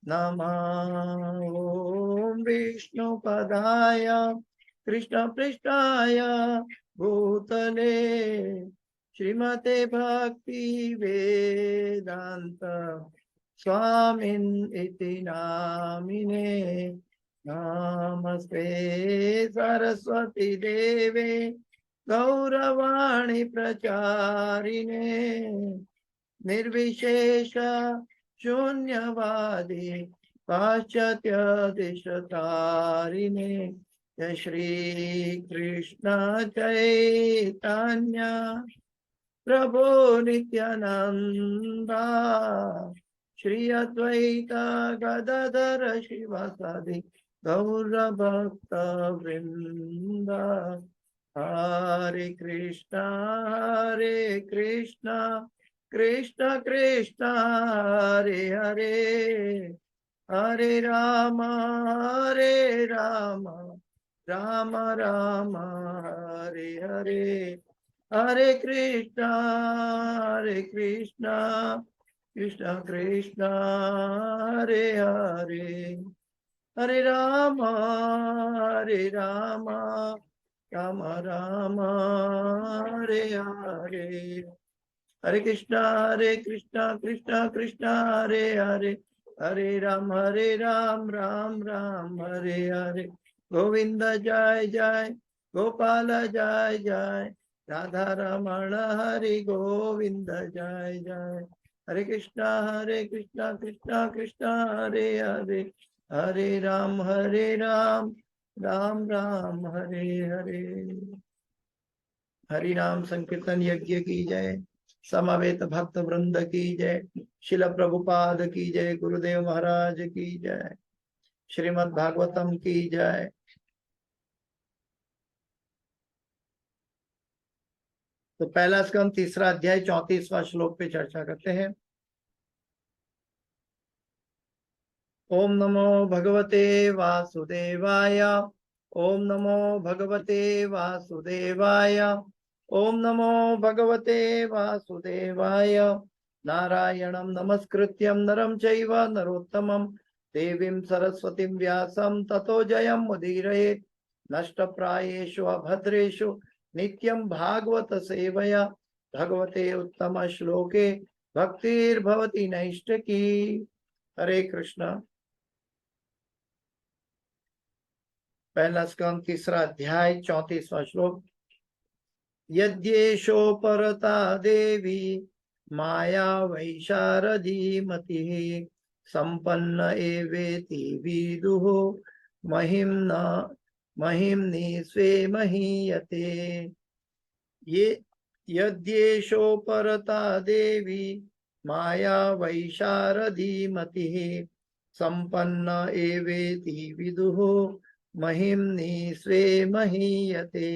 नमः ॐ विष्णुपदाय कृष्णपृष्ठाय भूतले श्रीमते भक्ति वेदांत स्वामिन् इति नामिने नमस्ते सरस्वती देवे गौरवाणी प्रचारिणे निर्विशेष शून्यवादी पाश्चात्य दिशतारिणे जय श्री कृष्ण चैतन्य प्रभु नित्यानंदा श्री अद्वैत गदाधर शिवासादि गौर भक्त वृंदा हरे कृष्णा कृष्ण कृष्ण हरे हरे हरे राम राम राम हरे हरे हरे कृष्णा कृष्ण कृष्ण हरे हरे हरे राम राम राम हरे हरे हरे कृष्णा कृष्ण कृष्ण हरे हरे हरे राम राम राम हरे हरे गोविंद जय जय गोपाल जय जय राधा रमण हरि गोविंद जय जय हरे कृष्णा कृष्ण कृष्ण हरे हरे हरे राम राम राम हरे हरे हरि नाम संकीर्तन यज्ञ की जय समवेत भक्त वृंद की जय शिल प्रभुपाद की जय गुरुदेव महाराज की जय श्रीमद् भागवतम की जय। तो पहला स्कंद तीसरा अध्याय 34वां श्लोक पे चर्चा करते हैं। ओम नमो भगवते वासुदेवाय ओम नमो भगवते वासुदेवाय ओम नमो भगवते वासुदेवाय नारायणं नमस्कृत्यं नरं चैव नरोत्तमं देवीं सरस्वतीं व्यासं ततो जयं मुदीरयेत् नष्टप्रायेषु अभद्रेषु नित्यं भागवत सेवया भगवते उत्तम श्लोके भक्तिर्भवति नैष्ठिकी। हरे कृष्ण। पहला स्कंद तीसरा अध्याय 34वां श्लोक। यद्येषोपरता देवी माया वैशारदी मतिः संपन्न एवेति विदुः महिम्नि स्वे महीयते। ये यद्येषोपरता देवी माया वैशारदी मतिः संपन्न एवेति विदुः महिम्नि स्वे महीयते।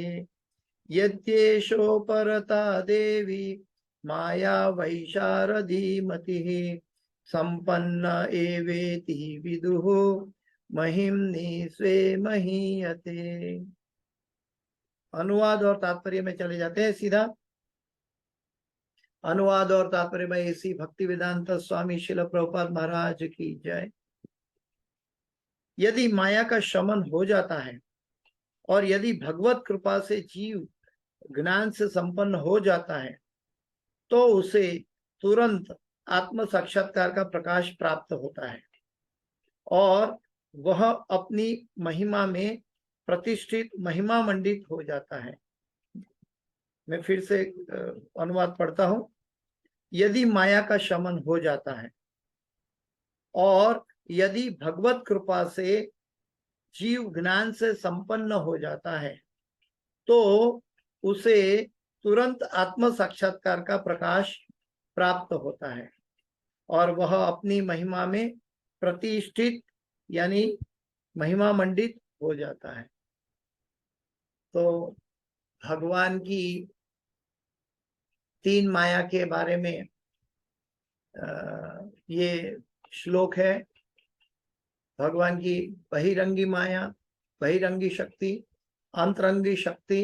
यद्येषोपरता देवी माया वैशारदी मतिः संपन्न एवेति विदुः महिम्नि स्वे महीयते। अनुवाद और तात्पर्य में चले जाते हैं सीधा। अनुवाद और तात्पर्य में इसी भक्ति वेदांत स्वामी शिल प्रभुपाद महाराज की जय। यदि माया का शमन हो जाता है और यदि भगवत कृपा से जीव ज्ञान से संपन्न हो जाता है तो उसे तुरंत आत्म साक्षात्कार का प्रकाश प्राप्त होता है और वह अपनी महिमा में प्रतिष्ठित महिमा मंडित हो जाता है। मैं फिर से अनुवाद पढ़ता हूं। यदि माया का शमन हो जाता है और यदि भगवत कृपा से जीव ज्ञान से संपन्न हो जाता है तो उसे तुरंत आत्म साक्षात्कार का प्रकाश प्राप्त होता है और वह अपनी महिमा में प्रतिष्ठित यानी महिमा मंडित हो जाता है। तो भगवान की तीन माया के बारे में ये श्लोक है। भगवान की बहिरंगी माया, बहिरंगी शक्ति, अंतरंगी शक्ति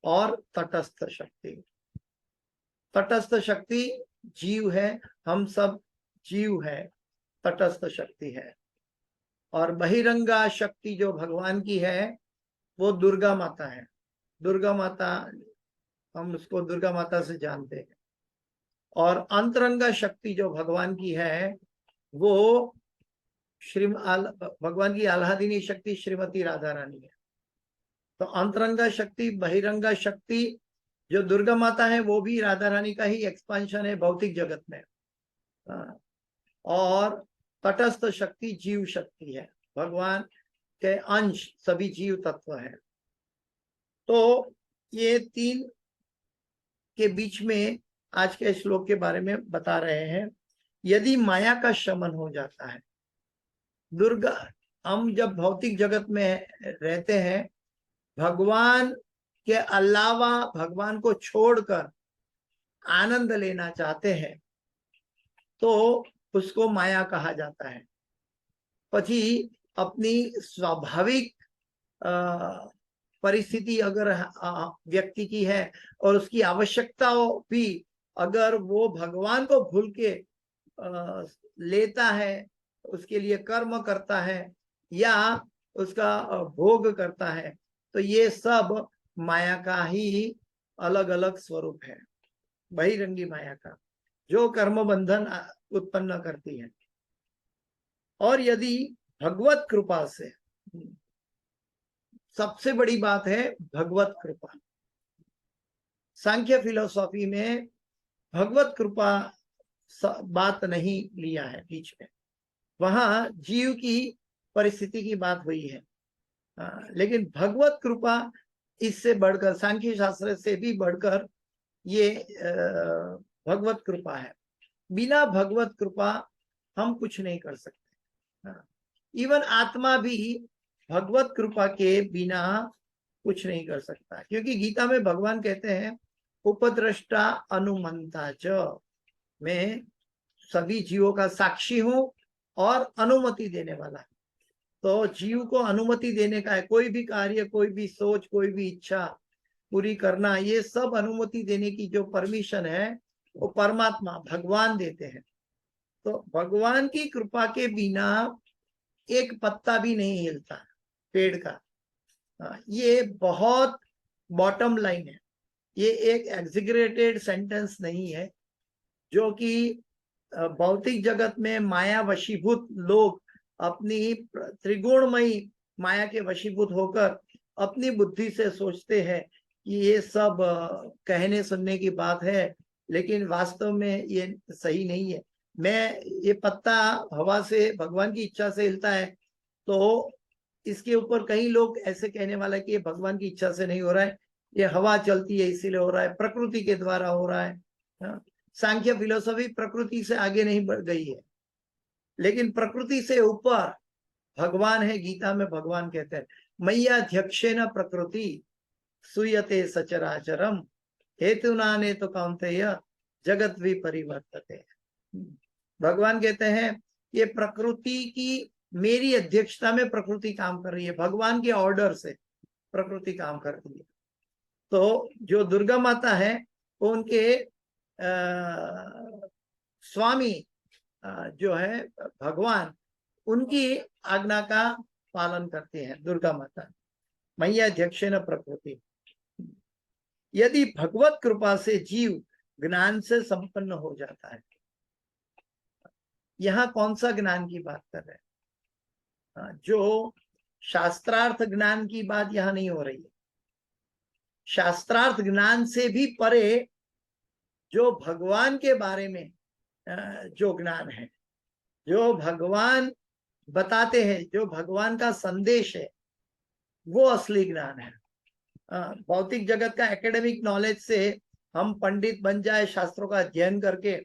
और तटस्थ शक्ति। तटस्थ शक्ति जीव है, हम सब जीव है, तटस्थ शक्ति है। और बहिरंगा शक्ति जो भगवान की है वो दुर्गा माता है। दुर्गा माता, हम उसको दुर्गा माता से जानते हैं। और अंतरंगा शक्ति जो भगवान की है वो भगवान की आह्लादिनी शक्ति श्रीमती राधा रानी है। तो अंतरंगा शक्ति, बहिरंगा शक्ति, जो दुर्गा माता है वो भी राधा रानी का ही एक्सपांशन है भौतिक जगत में। और तटस्थ शक्ति जीव शक्ति है, भगवान के अंश सभी जीव तत्व है। तो ये तीन के बीच में आज के श्लोक के बारे में बता रहे हैं। यदि माया का शमन हो जाता है, दुर्गा, हम जब भौतिक जगत में रहते हैं, भगवान के अलावा, भगवान को छोड़कर आनंद लेना चाहते हैं, तो उसको माया कहा जाता है। પછી अपनी स्वाभाविक परिस्थिति अगर व्यक्ति की है और उसकी आवश्यकताओं भी अगर वो भगवान को भूल के लेता है, उसके लिए कर्म करता है या उसका भोग करता है, तो ये सब माया का ही अलग अलग स्वरूप है, बहिरंगी माया का, जो कर्म बंधन उत्पन्न करती है। और यदि भगवत कृपा से, सबसे बड़ी बात है भगवत कृपा। सांख्य फिलोसॉफी में भगवत कृपा बात नहीं लिया है बीच में, वहां जीव की परिस्थिति की बात हुई है। लेकिन भगवत कृपा इससे बढ़कर, सांख्य शास्त्र से भी बढ़कर ये भगवत कृपा है। बिना भगवत कृपा हम कुछ नहीं कर सकते। इवन आत्मा भी भगवत कृपा के बिना कुछ नहीं कर सकता, क्योंकि गीता में भगवान कहते हैं उपद्रष्टा अनुमंता च, मैं सभी जीवों का साक्षी हूं और अनुमति देने वाला। तो जीव को अनुमति देने का है, कोई भी कार्य, कोई भी सोच, कोई भी इच्छा पूरी करना, ये सब अनुमति देने की जो परमिशन है वो परमात्मा भगवान देते हैं। तो भगवान की कृपा के बिना एक पत्ता भी नहीं हिलता पेड़ का। ये बहुत बॉटम लाइन है, ये एक एग्जिग्रेटेड सेंटेंस नहीं है, जो कि भौतिक जगत में माया वशीभूत लोग अपनी त्रिगुणमयी माया के वशीभूत होकर अपनी बुद्धि से सोचते हैं कि ये सब कहने सुनने की बात है, लेकिन वास्तव में ये सही नहीं है। मैं, ये पत्ता हवा से भगवान की इच्छा से हिलता है, तो इसके ऊपर कई लोग ऐसे कहने वाला कि ये भगवान की इच्छा से नहीं हो रहा है, ये हवा चलती है इसीलिए हो रहा है, प्रकृति के द्वारा हो रहा है। सांख्य फिलोसफी प्रकृति से आगे नहीं बढ़ गई है, लेकिन प्रकृति से ऊपर भगवान है। गीता में भगवान कहते हैं मय्याध्यक्षेन प्रकृति सूयते सचराचरम हेतुना ने तो कौन्तेय जगत विपरिवर्तते। भगवान कहते हैं ये प्रकृति की, मेरी अध्यक्षता में प्रकृति काम कर रही है, भगवान के ऑर्डर से प्रकृति काम कर रही है। तो जो दुर्गा माता है वो उनके स्वामी जो है भगवान, उनकी आज्ञा का पालन करते हैं दुर्गा माता। मय्याध्यक्षेन प्रकृति। यदि भगवत कृपा से जीव ज्ञान से संपन्न हो जाता है, यहाँ कौन सा ज्ञान की बात कर रहे हैं? जो शास्त्रार्थ ज्ञान की बात यहाँ नहीं हो रही है। शास्त्रार्थ ज्ञान से भी परे जो भगवान के बारे में जो ज्ञान है, जो भगवान बताते हैं, जो भगवान का संदेश है, वो असली ज्ञान है। भौतिक जगत का एकेडमिक नॉलेज से हम पंडित बन जाए, शास्त्रों का अध्ययन करके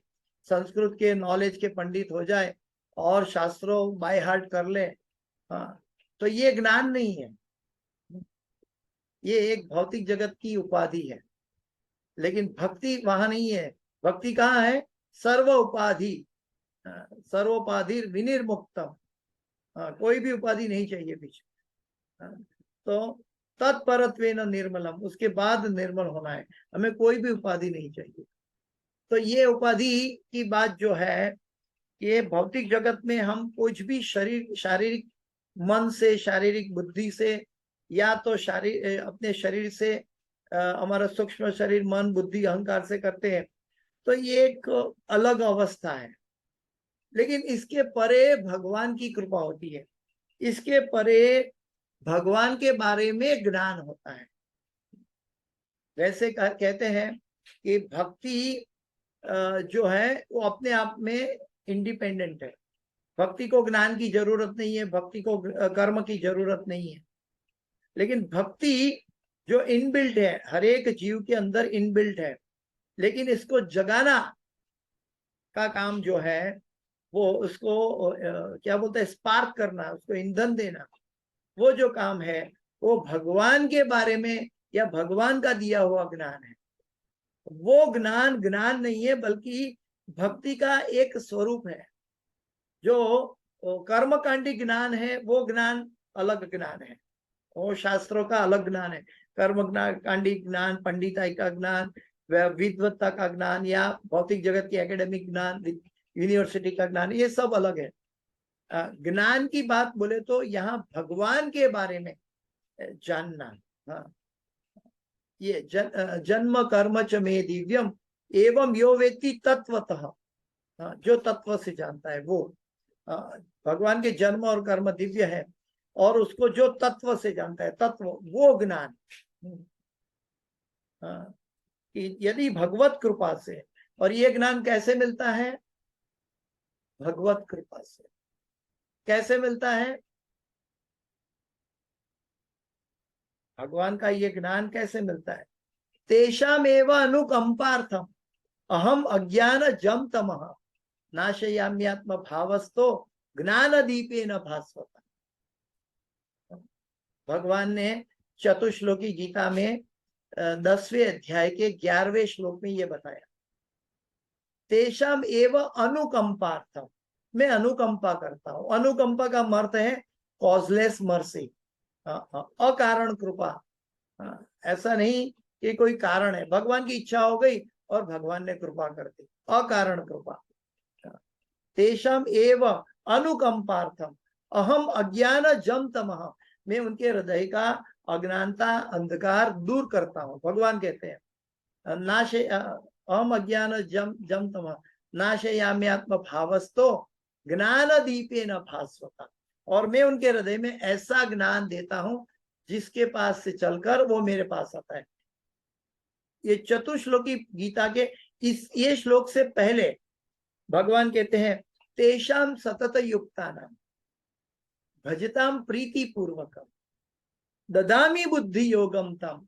संस्कृत के नॉलेज के पंडित हो जाए और शास्त्रों बाय हार्ट कर ले, तो ये ज्ञान नहीं है, ये एक भौतिक जगत की उपाधि है। लेकिन भक्ति वहां नहीं है। भक्ति कहाँ है? सर्व उपाधि, सर्वोपाधि विनिर्मुक्तम, कोई भी उपाधि नहीं चाहिए बीच। तो तत्परत्वेन निर्मलम, उसके बाद निर्मल होना है, हमें कोई भी उपाधि नहीं चाहिए। तो ये उपाधि की बात जो है, ये भौतिक जगत में हम कुछ भी शारीरिक मन से, शारीरिक बुद्धि से, या तो अपने शरीर से, हमारा सूक्ष्म शरीर मन बुद्धि अहंकार से करते हैं, तो ये एक अलग अवस्था है। लेकिन इसके परे भगवान की कृपा होती है, इसके परे भगवान के बारे में ज्ञान होता है। वैसे कहते हैं कि भक्ति जो है वो अपने आप में इंडिपेंडेंट है। भक्ति को ज्ञान की जरूरत नहीं है, भक्ति को कर्म की जरूरत नहीं है। लेकिन भक्ति जो इनबिल्ट है, हर एक जीव के अंदर इनबिल्ट है, लेकिन इसको जगाना का काम जो है वो उसको क्या बोलते हैं, स्पार्क करना, उसको ईंधन देना, वो जो काम है वो भगवान के बारे में या भगवान का दिया हुआ ज्ञान है। वो ज्ञान ज्ञान नहीं है, बल्कि भक्ति का एक स्वरूप है। जो कर्मकांडी ज्ञान है वो ज्ञान अलग ज्ञान है, वो शास्त्रों का अलग ज्ञान है। कर्म कांडी ज्ञान, पंडिताई का ज्ञान, विद्वत्ता का ज्ञान, या भौतिक जगत की एकेडमिक ज्ञान, यूनिवर्सिटी का ज्ञान, ये सब अलग है। ज्ञान की बात बोले तो यहाँ भगवान के बारे में जानना। हाँ, ये जन्म कर्म च मे दिव्यम एवं यो वेत्ति तत्वतः। जो तत्व से जानता है वो, भगवान के जन्म और कर्म दिव्य है, और उसको जो तत्व से जानता है, तत्व वो ज्ञान। कि यदि भगवत कृपा से, और ये ज्ञान कैसे मिलता है? भगवत कृपा से। कैसे मिलता है? भगवान का ये ज्ञान कैसे मिलता है? तेषामेव अनुकंपार्थम अहम अज्ञान जम तमः नाशयाम्यात्म भावस्तो ज्ञान दीपे न भास्वता। भगवान ने चतुश्लोकी गीता में 10वें अध्याय के 11वें श्लोक में ये बताया, तेषाम एव अनुकंपार्थम, मैं अनुकंपा करता हूं। अनुकंपा का अर्थ है कॉजलेस मर्सी, अकारण कृपा। ऐसा नहीं कि कोई कारण है, भगवान की इच्छा हो गई और भगवान ने कृपा कर दी, अकारण कृपा। तेषाम एव अनुकंपार्थम अहम अज्ञान जम तमः, मैं उनके हृदय का अज्ञानता अंधकार दूर करता हूं। भगवान कहते हैं नाशे अहम अज्ञान जम तमः नाशयाम्यात्म भावस्तो ज्ञान दीपे न भास्वता, और मैं उनके हृदय में ऐसा ज्ञान देता हूं जिसके पास से चलकर वो मेरे पास आता है। ये चतुश्लोकी गीता के ये श्लोक से पहले भगवान कहते हैं तेषाम सतत युक्तानाम भजताम प्रीति पूर्वकम ददामी बुद्धि योगम तम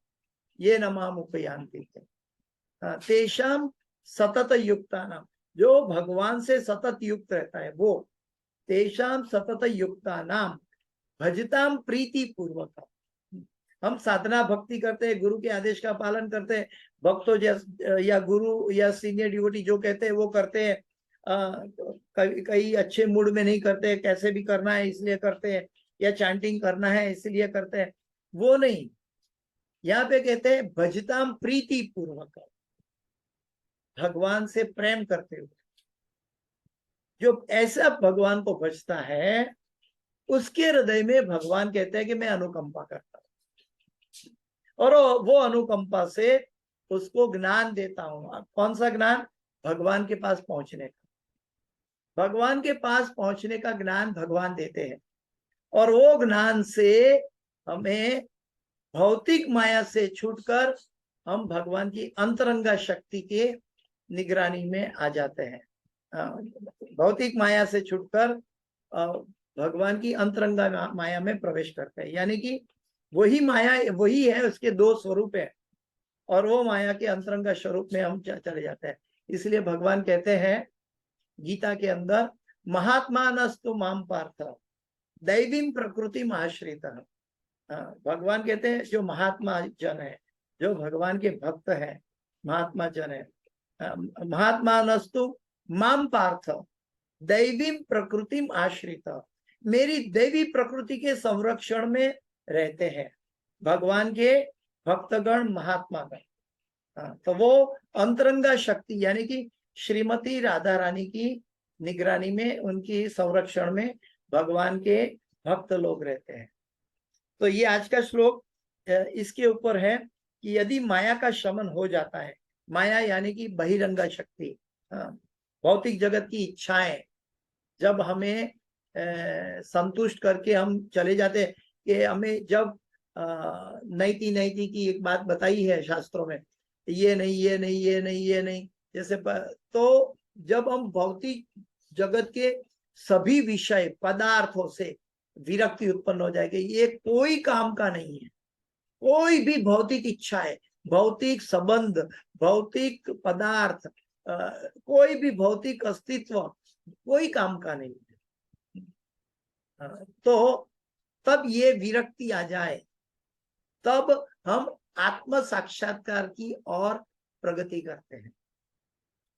ये नमाम उपयांति। तेषाम सतत युक्तानाम, जो भगवान से सतत युक्त रहता है वो, तेषाम सतत युक्तानाम भजताम प्रीति पूर्वकम। हम साधना भक्ति करते हैं, गुरु के आदेश का पालन करते हैं, भक्तों या गुरु या सीनियर डिवोटी जो कहते हैं वो करते हैं। कई अच्छे मूड में नहीं करते, कैसे भी करना है इसलिए करते हैं, या चैंटिंग करना है इसलिए करते हैं, वो नहीं। यहाँ पे कहते हैं भजताम प्रीति पूर्वक, भगवान से प्रेम करते हुए। जो ऐसा भगवान को भजता है उसके हृदय में भगवान कहते हैं कि मैं अनुकंपा करता हूं, और वो अनुकंपा से उसको ज्ञान देता हूं। कौन सा ज्ञान? भगवान के पास पहुंचने का। भगवान के पास पहुंचने का ज्ञान भगवान देते हैं, और वो ज्ञान से हमें भौतिक माया से छूटकर हम भगवान की अंतरंगा शक्ति के निगरानी में आ जाते हैं। भौतिक माया से छूटकर भगवान की अंतरंगा माया में प्रवेश करते हैं। यानी कि वही माया वही है, उसके दो स्वरूप है, और वो माया के अंतरंगा स्वरूप में हम चले जाते हैं। इसलिए भगवान कहते हैं गीता के अंदर, महात्मा नस्तु माम पार्थ दैवीं प्रकृति आश्रित। भगवान कहते हैं जो महात्मा जन है, जो भगवान के भक्त है, महात्मा जन है, महात्मा नस्तु माम पार्थ दैवीं प्रकृति आश्रित, मेरी दैवी प्रकृति के संरक्षण में रहते हैं भगवान के भक्तगण, महात्मागण। तो वो अंतरंगा शक्ति यानी कि श्रीमती राधा रानी की निगरानी में, उनकी संरक्षण में भगवान के भक्त लोग रहते हैं। तो ये आज का श्लोक इसके ऊपर है कि यदि माया का शमन हो जाता है, माया यानी कि बहिरंगा शक्ति, भौतिक जगत की इच्छाएं जब हमें संतुष्ट करके हम चले जाते हैं कि हमें जब नैति नैति की एक बात बताई है शास्त्रों में, ये नहीं ये नहीं ये नहीं ये नहीं, जैसे तो जब हम भौतिक जगत के सभी विषय पदार्थों से विरक्ति उत्पन्न हो जाएगी, ये कोई काम का नहीं है। कोई भी भौतिक इच्छा है, भौतिक संबंध, भौतिक पदार्थ, कोई भी भौतिक अस्तित्व कोई काम का नहीं है। तो तब ये विरक्ति आ जाए, तब हम आत्म साक्षात्कार की ओर प्रगति करते हैं,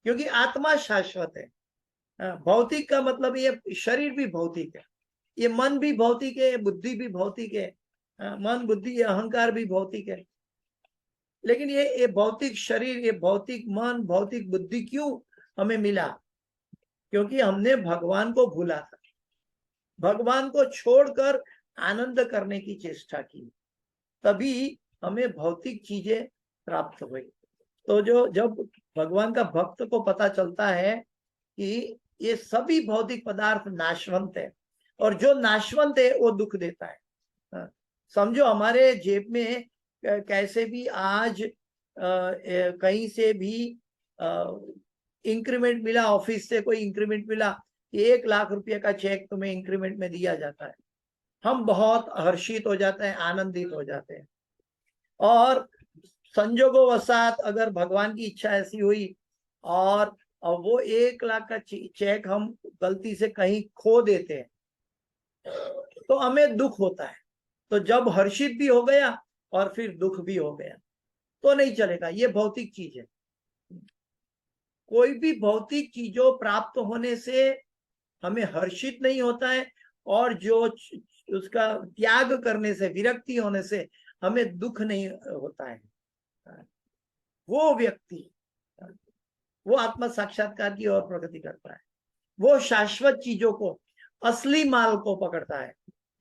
क्योंकि आत्मा शाश्वत है। भौतिक का मतलब ये शरीर भी भौतिक है, ये मन भी भौतिक है, बुद्धि भी भौतिक है, मन बुद्धि अहंकार भी भौतिक है। लेकिन ये भौतिक शरीर, ये भौतिक मन, भौतिक बुद्धि क्यों हमें मिला? क्योंकि हमने भगवान को भूला था, भगवान को छोड़कर आनंद करने की चेष्टा की, तभी हमें भौतिक चीजें प्राप्त हुई। तो जब भगवान का भक्त को पता चलता है कि ये सभी भौतिक पदार्थ नाशवंत है, और जो नाशवंत है वो दुख देता है। समझो हमारे जेब में कैसे भी आज कहीं से भी इंक्रीमेंट मिला, ऑफिस से कोई इंक्रीमेंट मिला, 1 लाख रुपए का चेक तुम्हें इंक्रीमेंट में दिया जाता है, हम बहुत हर्षित हो जाते हैं, आनंदित हो जाते हैं। और संजोगोवशात अगर भगवान की इच्छा ऐसी हुई और वो 1 लाख का चेक हम गलती से कहीं खो देते हैं, तो हमें दुख होता है। तो जब हर्षित भी हो गया और फिर दुख भी हो गया तो नहीं चलेगा, ये भौतिक चीज है। कोई भी भौतिक चीजों प्राप्त होने से हमें हर्षित नहीं होता है, और जो उसका त्याग करने से, विरक्ति होने से हमें दुख नहीं होता है। वो व्यक्ति, वो आत्म साक्षात्कार की ओर प्रगति करता है, वो शाश्वत चीजों को, असली माल को पकड़ता है।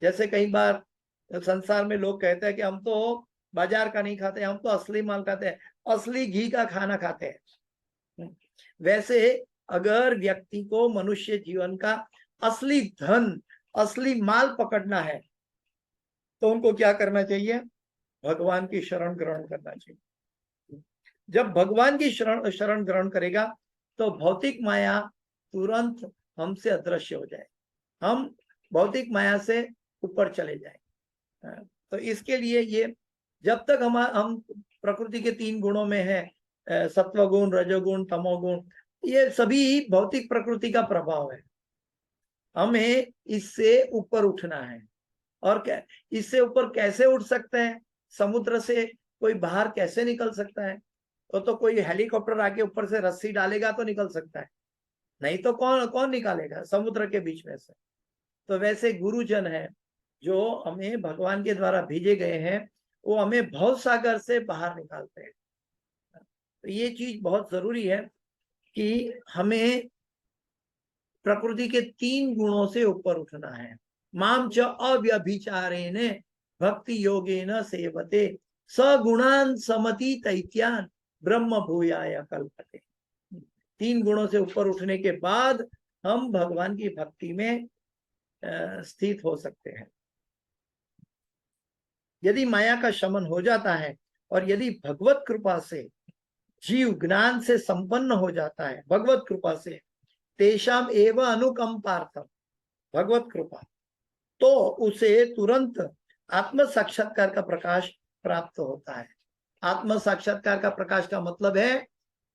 जैसे कई बार संसार में लोग कहते हैं कि हम तो बाजार का नहीं खाते, हम तो असली माल खाते हैं, असली घी का खाना खाते हैं। वैसे अगर व्यक्ति को मनुष्य जीवन का असली धन, असली माल पकड़ना है, तो उनको क्या करना चाहिए? भगवान की शरण ग्रहण करना चाहिए। जब भगवान की शरण ग्रहण करेगा तो भौतिक माया तुरंत हमसे अदृश्य हो जाए, हम भौतिक माया से ऊपर चले जाए। तो इसके लिए ये, जब तक हम प्रकृति के 3 गुणों में है, सत्वगुण, रजोगुण, तमोगुण, ये सभी भौतिक प्रकृति का प्रभाव है। हमें इससे ऊपर उठना है। और क्या, इससे ऊपर कैसे उठ सकते हैं? समुद्र से कोई बाहर कैसे निकल सकता है? तो कोई हेलीकॉप्टर आके ऊपर से रस्सी डालेगा तो निकल सकता है, नहीं तो कौन निकालेगा समुद्र के बीच में से? तो वैसे गुरुजन है जो हमें भगवान के द्वारा भेजे गए हैं, वो हमें भव सागर से बाहर निकालते हैं। तो ये चीज बहुत जरूरी है कि हमें प्रकृति के 3 गुणों से ऊपर उठना है। माम च अव्यभिचारेण भक्ति योगेन सेवते सगुणान समति तैत्यान ब्रह्म भूयाय कल्पते। 3 गुणों से ऊपर उठने के बाद हम भगवान की भक्ति में स्थित हो सकते हैं। यदि माया का शमन हो जाता है और यदि भगवत कृपा से जीव ज्ञान से संपन्न हो जाता है, भगवत कृपा से, तेषाम एव अनुकंपार्थम, भगवत कृपा, तो उसे तुरंत आत्म साक्षात्कार का प्रकाश प्राप्त होता है। आत्म साक्षात्कार का प्रकाश का मतलब है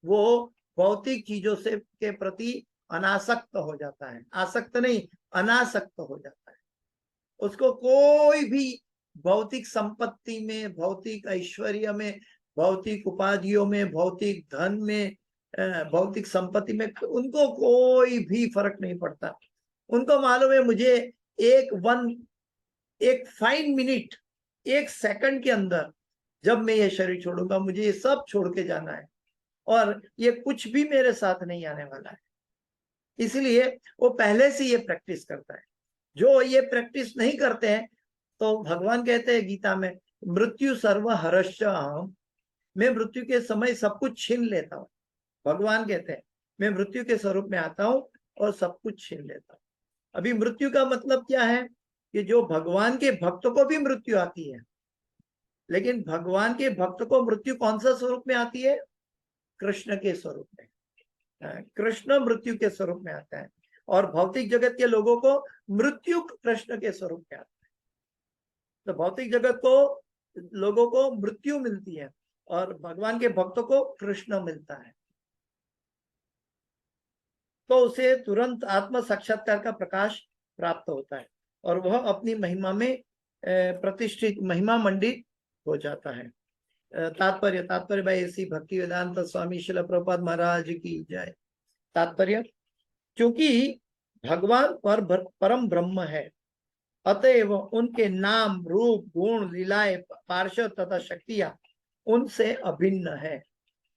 वो भौतिक चीजों से के प्रति अनासक्त हो जाता है, आसक्त नहीं, अनासक्त हो जाता है। उसको कोई भी भौतिक संपत्ति में, भौतिक ऐश्वर्य में, भौतिक उपाधियों में, भौतिक धन में, भौतिक संपत्ति में उनको कोई भी फर्क नहीं पड़ता। उनको मालूम है मुझे एक फाइन मिनट, 1 सेकंड के अंदर जब मैं ये शरीर छोड़ूंगा, मुझे ये सब छोड़ के जाना है, और ये कुछ भी मेरे साथ नहीं आने वाला है। इसलिए वो पहले से ये प्रैक्टिस करता है। जो ये प्रैक्टिस नहीं करते हैं, तो भगवान कहते हैं गीता में, मृत्यु सर्व हर्ष अहम, मैं मृत्यु के समय सब कुछ छीन लेता हूँ। भगवान कहते हैं मैं मृत्यु के स्वरूप में आता हूँ और सब कुछ छीन लेता हूँ। अभी मृत्यु का मतलब क्या है? कि जो भगवान के भक्त को भी मृत्यु आती है, लेकिन भगवान के भक्त को मृत्यु कौन सा स्वरूप में आती है? कृष्ण के स्वरूप में। कृष्ण मृत्यु के स्वरूप में आता है, और भौतिक जगत के लोगों को मृत्यु कृष्ण के स्वरूप में आता है। तो भौतिक जगत को लोगों को मृत्यु मिलती है और भगवान के भक्तों को कृष्ण मिलता है। तो उसे तुरंत आत्म साक्षात्कार का प्रकाश प्राप्त होता है और वह अपनी महिमा में प्रतिष्ठित, महिमा मंडित हो जाता है। तात्पर्य भाई ऐसी भक्ति वेदांत स्वामी शिल प्रभुपाद महाराज की जय। तात्पर्य, क्योंकि भगवान परम ब्रह्म है, अतएव उनके नाम, रूप, गुण, लीलाएं, पार्षद तथा शक्तियां उनसे अभिन्न है।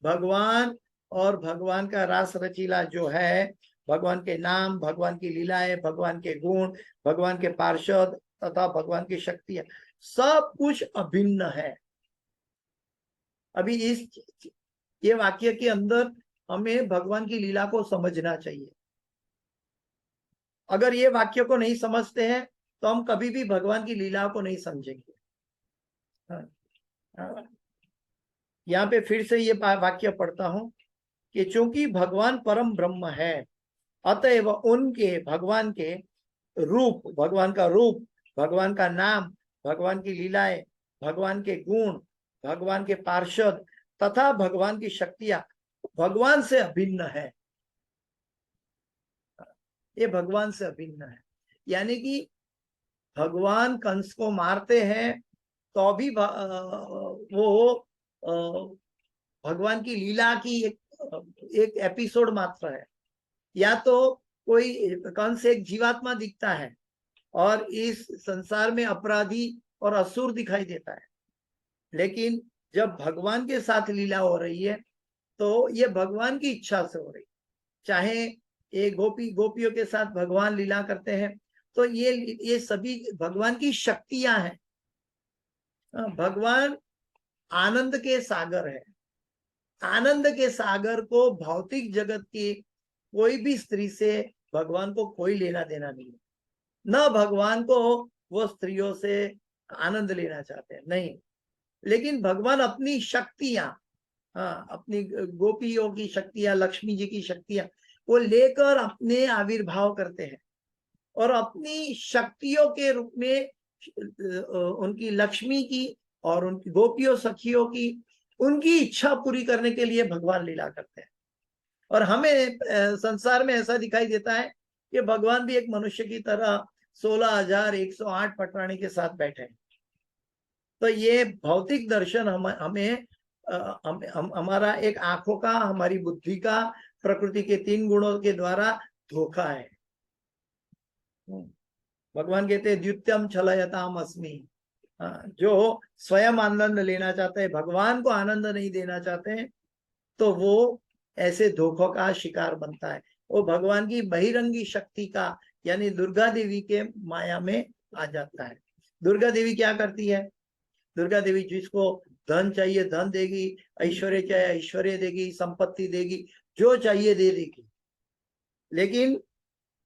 भगवान और भगवान का रास रचीला जो है, भगवान के नाम, भगवान की लीलाएं, भगवान के गुण, भगवान के पार्षद तथा भगवान की शक्तियां, सब कुछ अभिन्न है। अभी ये वाक्य के अंदर हमें भगवान की लीला को समझना चाहिए। अगर ये वाक्य को नहीं समझते हैं तो हम कभी भी भगवान की लीला को नहीं समझेंगे। यहाँ पे फिर से ये वाक्य पढ़ता हूं कि चूंकि भगवान परम ब्रह्म है, अतएव उनके, भगवान के रूप, भगवान का रूप, भगवान का नाम, भगवान की लीलाएं, भगवान के गुण, भगवान के पार्षद तथा भगवान की शक्तियां भगवान से अभिन्न है। ये भगवान से अभिन्न है, यानी कि भगवान कंस को मारते हैं तो भी वो भगवान की लीला की एक एपिसोड मात्र है। या तो कोई कंस एक जीवात्मा दिखता है और इस संसार में अपराधी और असुर दिखाई देता है, लेकिन जब भगवान के साथ लीला हो रही है तो ये भगवान की इच्छा से हो रही है। चाहे ये गोपियों के साथ भगवान लीला करते हैं तो ये सभी भगवान की शक्तियां हैं। भगवान आनंद के सागर है। आनंद के सागर को भौतिक जगत की कोई भी स्त्री से भगवान को कोई लेना देना नहीं है। न भगवान को वो स्त्रियों से आनंद लेना चाहते हैं, नहीं। लेकिन भगवान अपनी शक्तियां, अपनी गोपियों की शक्तियां, लक्ष्मी जी की शक्तियां वो लेकर अपने आविर्भाव करते हैं और अपनी शक्तियों के रूप में उनकी लक्ष्मी की और उनकी गोपियों सखियों की, उनकी इच्छा पूरी करने के लिए भगवान लीला करते हैं। और हमें संसार में ऐसा दिखाई देता है कि भगवान भी एक मनुष्य की तरह 16,108 पटरानी के साथ बैठे हैं। तो ये भौतिक दर्शन हमें हमारा एक आंखों का, हमारी बुद्धि का, प्रकृति के 3 गुणों के द्वारा धोखा है। भगवान कहते हैं द्वितीयम छलयताम अस्मि। जो स्वयं आनंद लेना चाहते हैं, भगवान को आनंद नहीं देना चाहते हैं, तो वो ऐसे धोखों का शिकार बनता है। वो भगवान की बहिरंगी शक्ति का, यानी दुर्गा देवी के माया में आ जाता है। दुर्गा देवी क्या करती है? दुर्गा देवी जिसको धन चाहिए धन देगी, ऐश्वर्य चाहिए ऐश्वर्य देगी, संपत्ति देगी, जो चाहिए दे देगी, लेकिन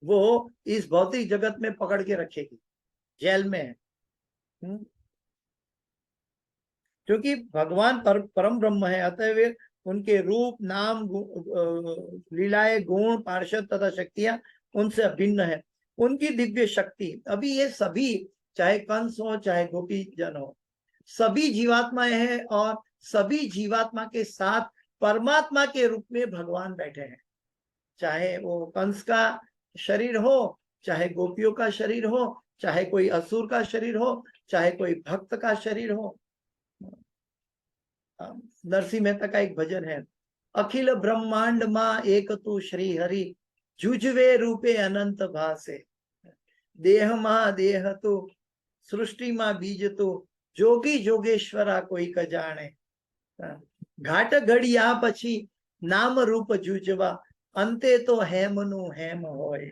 वो इस भौतिक जगत में पकड़ के रखेगी, जेल में है। क्योंकि भगवान परम ब्रह्म है, अतः उनके रूप, नाम, लीलाएं, गुण, पार्षद तथा शक्तियां उनसे अभिन्न है। उनकी दिव्य शक्ति, अभी ये सभी, चाहे कंस हो चाहे गोपी जन हो, सभी जीवात्माएं हैं और सभी जीवात्मा के साथ परमात्मा के रूप में भगवान बैठे हैं। चाहे वो कंस का शरीर हो, चाहे गोपियों का शरीर हो, चाहे कोई असुर का शरीर हो, चाहे कोई भक्त का शरीर हो। नरसिंह मेहता का एक भजन है, अखिल ब्रह्मांड मां एक तू श्री हरि, जुझवे रूपे अनंत भासे, देह मां देह तू, सृष्टि मां बीज तू, जोगी जोगेश्वरा कोई क जाने, घाट घड़िया पछी नाम रूप जुजवा, अंते तो हेमनु हेम होए,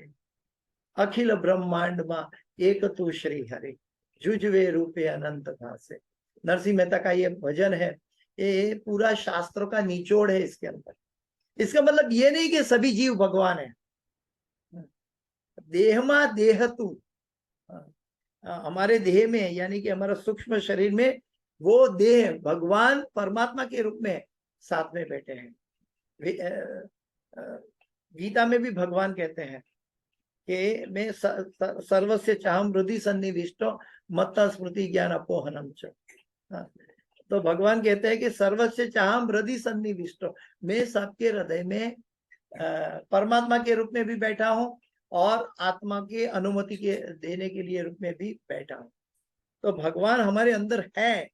अखिल ब्रह्मांड मां एक तू श्री हरि, जुझवे रूपे अनंत भासे। नरसिंह मेहता का ये भजन है, ये पूरा शास्त्रों का निचोड़ है इसके अंदर। इसका मतलब ये नहीं कि सभी जीव भगवान है। देहमा देह तू, हमारे देह में, यानी कि हमारा सूक्ष्म शरीर में वो देह भगवान परमात्मा के रूप में साथ में बैठे हैं। गीता में भी भगवान कहते हैं कि मैं सर्वस्य चाहम हृदि सन्निविष्टो मत्त स्मृति ज्ञान अपोहनम च। तो भगवान कहते हैं कि सर्वस्य चाहम हृदि सन्निविष्टो, मैं सबके हृदय में परमात्मा के रूप में भी बैठा हूं और आत्मा के अनुमति के देने के लिए रूप में भी बैठा हूं। तो भगवान हमारे अंदर है,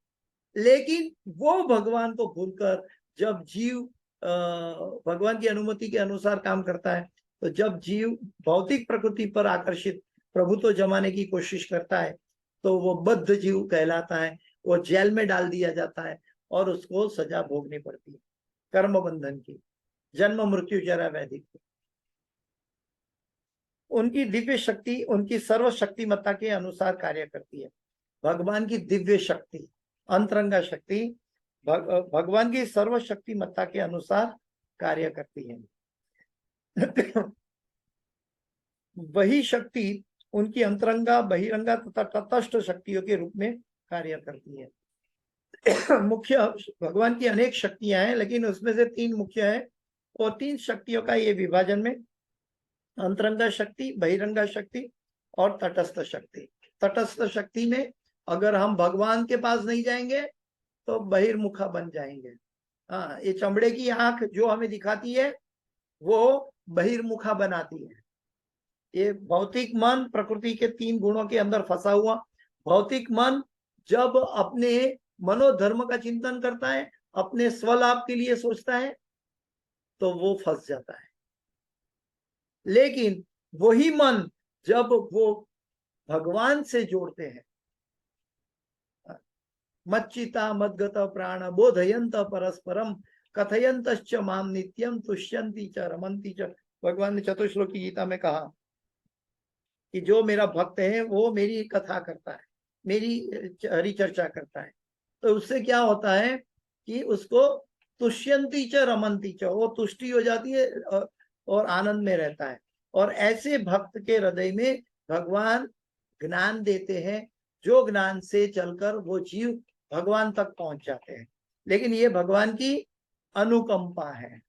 लेकिन वो भगवान को भूलकर जब जीव भगवान की अनुमति के अनुसार काम करता है, तो जब जीव भौतिक प्रकृति पर आकर्षित प्रभुत्व जमाने की कोशिश करता है, तो वो बद्ध जीव कहलाता है, वो जेल में डाल दिया जाता है और उसको सजा भोगनी पड़ती है, कर्म बंधन की, जन्म मृत्यु जरा व्याधि की। उनकी दिव्य शक्ति उनकी सर्वशक्तिमत्ता के अनुसार कार्य करती है। भगवान की दिव्य शक्ति, अंतरंगा शक्ति भगवान की सर्वशक्तिमत्ता के अनुसार कार्य करती है। वही शक्ति उनकी अंतरंगा, बहिरंगा तथा तटस्थ शक्तियों के रूप में कार्य करती है। मुख्य भगवान की अनेक शक्तियां हैं, लेकिन उसमें से 3 मुख्य है, और 3 शक्तियों का ये विभाजन में अंतरंगा शक्ति, बहिरंगा शक्ति और तटस्थ शक्ति। तटस्थ शक्ति में अगर हम भगवान के पास नहीं जाएंगे तो बहिर्मुखा बन जाएंगे। हाँ, ये चमड़े की आंख जो हमें दिखाती है वो बहिर्मुखा बनाती है। ये भौतिक मन प्रकृति के 3 गुणों के अंदर फंसा हुआ भौतिक मन जब अपने मनोधर्म का चिंतन करता है, अपने स्वलाभ के लिए सोचता है, तो वो फंस जाता है। लेकिन वही मन जब वो भगवान से जोड़ते हैं, मच्चिता मद्गत प्राण बोधयंत परस्परम कथयंतश्च माम नित्यम तुष्यंती च रमंती च। भगवान ने चतुश्लोकी गीता में कहा कि जो मेरा भक्त है वो मेरी कथा करता है, मेरी हरि चर्चा करता है, तो उससे क्या होता है कि उसको तुष्यंती च रमंती च, वो तुष्टि हो जाती है और आनंद में रहता है। और ऐसे भक्त के हृदय में भगवान ज्ञान देते हैं, जो ज्ञान से चलकर वो जीव भगवान तक पहुंच जाते हैं। लेकिन ये भगवान की अनुकंपा है।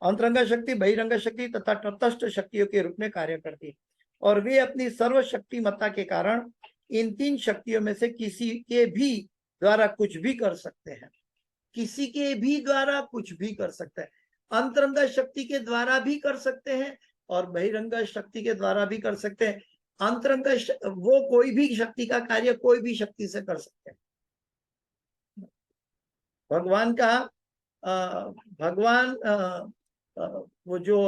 अंतरंगा शक्ति, बहिरंगा शक्ति तथा तटस्थ शक्तियों के रूप में कार्य करती है, और वे अपनी सर्वशक्तिमत्ता के कारण इन 3 शक्तियों में से किसी के भी द्वारा कुछ भी कर सकते हैं। किसी के भी द्वारा कुछ भी कर सकते हैं। अंतरंगा शक्ति के द्वारा भी कर सकते हैं और बहिरंगा शक्ति के द्वारा भी कर सकते हैं। अंतरंगा वो कोई भी शक्ति का कार्य कोई भी शक्ति से कर सकते हैं। भगवान का भगवान वो जो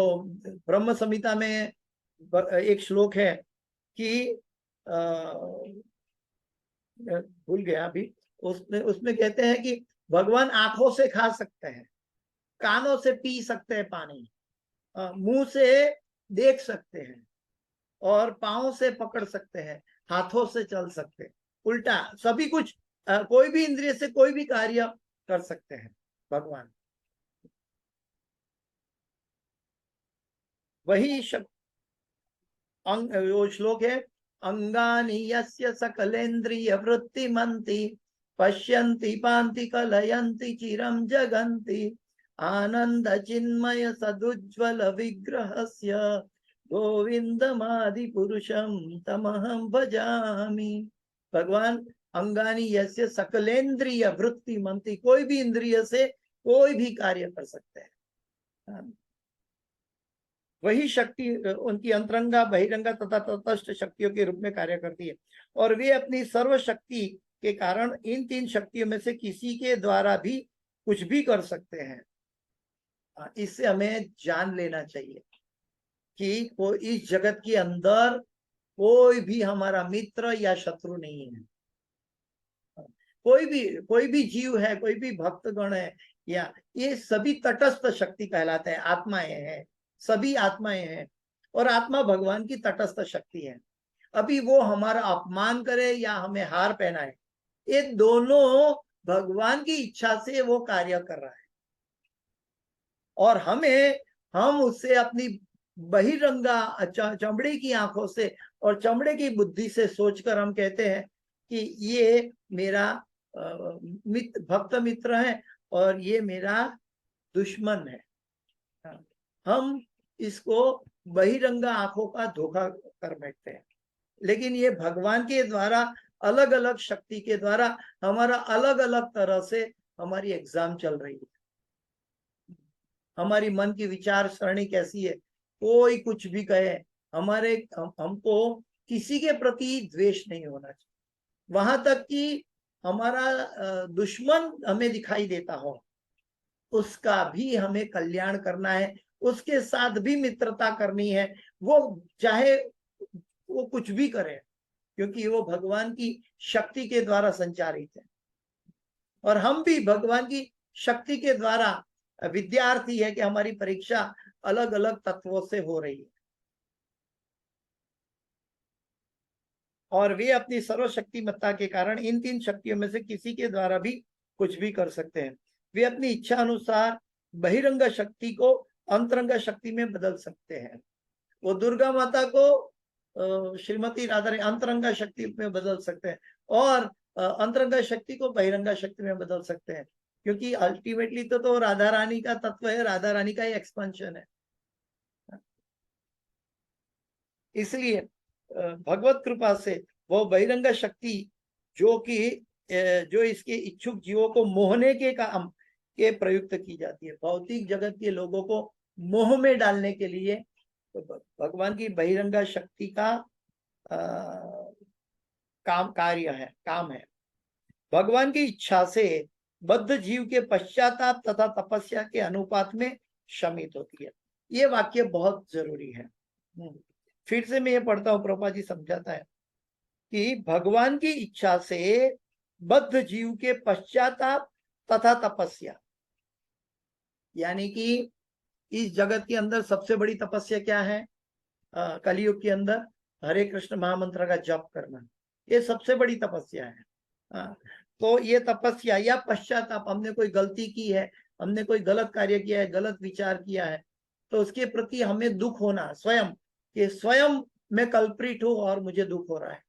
ब्रह्म संहिता में एक श्लोक है कि भूल गया अभी, उसमें कहते हैं कि भगवान आंखों से खा सकते हैं, कानों से पी सकते हैं पानी, मुंह से देख सकते हैं और पांव से पकड़ सकते हैं, हाथों से चल सकते हैं, उल्टा सभी कुछ कोई भी इंद्रिय से कोई भी कार्य कर सकते हैं भगवान। वही वो श्लोक है, अंगानि यस्य सकलेन्द्रिय वृत्तिमन्ति पश्यन्ति पान्ति कलयन्ति चिरं जगन्ति आनंद चिन्मय सदुज्ज्वल विग्रहस्य गोविंदमादि पुरुषम तमहं भजामि। भगवान अंगानि यस्य सकलेन्द्रिय वृत्तिमन्ति, कोई भी इंद्रिय से कोई भी कार्य कर सकते हैं। वही शक्ति उनकी अंतरंगा, बहिरंगा तथा तटस्थ शक्तियों के रूप में कार्य करती है, और वे अपनी सर्वशक्ति के कारण इन 3 शक्तियों में से किसी के द्वारा भी कुछ भी कर सकते हैं। इससे हमें जान लेना चाहिए कि वो इस जगत के अंदर कोई भी हमारा मित्र या शत्रु नहीं है। कोई भी जीव है, कोई भी भक्तगण है, या ये सभी तटस्थ शक्ति कहलाते हैं, आत्माएं हैं, सभी आत्माएं हैं, और आत्मा भगवान की तटस्थ शक्ति है। अभी वो हमारा अपमान करे या हमें हार पहनाए, ये दोनों भगवान की इच्छा से वो कार्य कर रहा है, और हम उससे अपनी बहिरंगा चमड़े की आंखों से और चमड़े की बुद्धि से सोचकर हम कहते हैं कि ये मेरा भक्त मित्र है और ये मेरा दुश्मन है। हम इसको बहिरंगा आंखों का धोखा कर बैठते हैं। लेकिन ये भगवान के द्वारा, अलग अलग शक्ति के द्वारा हमारा अलग अलग तरह से हमारी एग्जाम चल रही है। हमारी मन की विचार सरणी कैसी है, कोई कुछ भी कहे, हमको किसी के प्रति द्वेष नहीं होना चाहिए। वहां तक कि हमारा दुश्मन हमें दिखाई देता हो, उसका भी हमें कल्याण करना है, उसके साथ भी मित्रता करनी है, वो चाहे वो कुछ भी करे, क्योंकि वो भगवान की शक्ति के द्वारा संचालित है और हम भी भगवान की शक्ति के द्वारा विद्यार्थी है कि हमारी परीक्षा अलग अलग तत्वों से हो रही है और वे अपनी सर्वशक्तिमत्ता के कारण इन 3 शक्तियों में से किसी के द्वारा भी कुछ भी कर सकते हैं। वे अपनी इच्छा अनुसार बहिरंग शक्ति को अंतरंग शक्ति में बदल सकते हैं। वो दुर्गा माता को श्रीमती राधा अंतरंगा शक्ति में बदल सकते हैं और अंतरंगा शक्ति को बहिरंगा शक्ति में बदल सकते हैं, क्योंकि अल्टीमेटली तो राधा रानी का तत्व है, राधा रानी का ही एक्सपेंशन है। इसलिए भगवत कृपा से वो बहिरंग शक्ति जो इसके इच्छुक जीवों को मोहने के काम के प्रयुक्त की जाती है, भौतिक जगत के लोगों को मोह में डालने के लिए, तो भगवान की बहिरंगा शक्ति का काम है। भगवान की इच्छा से बद्ध जीव के पश्चाताप तथा तपस्या के अनुपात में शमित होती है। ये वाक्य बहुत जरूरी है। फिर से मैं ये पढ़ता हूं, प्रभुपाद जी समझाता है कि भगवान की इच्छा से बद्ध जीव के पश्चाताप तथा तपस्या, यानी कि इस जगत के अंदर सबसे बड़ी तपस्या क्या है? कलयुग के अंदर हरे कृष्ण महामंत्र का जप करना, ये सबसे बड़ी तपस्या है। तो ये तपस्या या पश्चाताप, हमने कोई गलती की है, हमने कोई गलत कार्य किया है, गलत विचार किया है, तो उसके प्रति हमें दुख होना, स्वयं कि स्वयं मैं कल्प्रिट हूं और मुझे दुख हो रहा है।